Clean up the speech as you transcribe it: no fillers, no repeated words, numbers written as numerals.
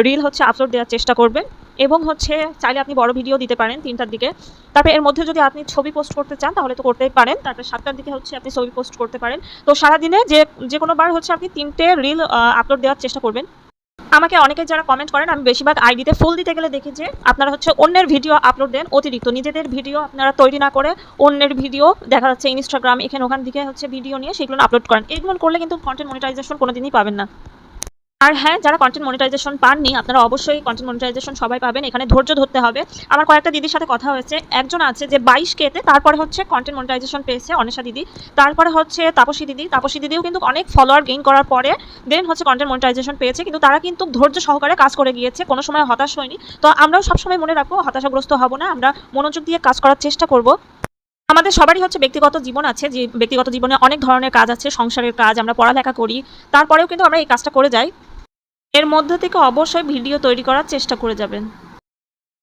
Reel হচ্ছে upload দেওয়ার চেষ্টা করবেন এবং হচ্ছে চাইলে আপনি বড় ভিডিও দিতে পারেন 3টার দিকে। তারপরে এর মধ্যে যদি আপনি ছবি পোস্ট করতে চান তাহলে তো করতেই পারেন। তারপরে 7টার দিকে হচ্ছে আপনি ছবি পোস্ট করতে পারেন। তো সারাদিনে যে কোনোবার হচ্ছে আপনি 3টে রিল আপলোড দেওয়ার চেষ্টা করবেন। আমাকে অনেকে যারা কমেন্ট করেন, আমি বেশিরভাগ আইডিতে ফুল দিতে গেলে দেখি যে আপনারা হচ্ছে অন্যের ভিডিও আপলোড দেন অতিরিক্ত। নিজেদের ভিডিও আপনারা তৈরি না করে অন্যের ভিডিও দেখা যাচ্ছে ইনস্টাগ্রাম এখানে ওখান থেকে হচ্ছে ভিডিও নিয়ে সেগুলো আপলোড করেন। এগুলো করলে কিন্তু কন্টেন্ট মনিটাইজেশন কোনোদিনই পাবেন না। আর হ্যাঁ, যারা কন্টেন্ট মনিটাইজেশন পাননি, আপনারা অবশ্যই কন্টেন্ট মনিটাইজেশন সবাই পাবেন। এখানে ধৈর্য ধরতে হবে। আমার কয়েকটা দিদির সাথে কথা হয়েছে। একজন আছে যে 22K তে তারপরে হচ্ছে কন্টেন্ট মনিটাইজেশন পেয়েছে, অনিশা দিদি। তারপরে হচ্ছে তাপসী দিদি। তাপসী দিদিও কিন্তু অনেক ফলোয়ার গেইন করার পরে দেন হচ্ছে কন্টেন্ট মনিটাইজেশন পেয়েছে। কিন্তু তারা কিন্তু ধৈর্য সহকারে কাজ করে গিয়েছে, কোনো সময় হতাশ হয়নি। তো আমরাও সবসময় মনে রাখবো, হতাশাগ্রস্ত হব না, আমরা মনোযোগ দিয়ে কাজ করার চেষ্টা করব। আমাদের সবারই হচ্ছে ব্যক্তিগত জীবন আছে, যে ব্যক্তিগত জীবনে অনেক ধরনের কাজ আছে, সংসারের কাজ, আমরা পড়ালেখা করি, তারপরেও কিন্তু আমরা এই কাজটা করে যাই। এর মধ্য থেকে অবশ্যই ভিডিও তৈরি করার চেষ্টা করে যাবেন।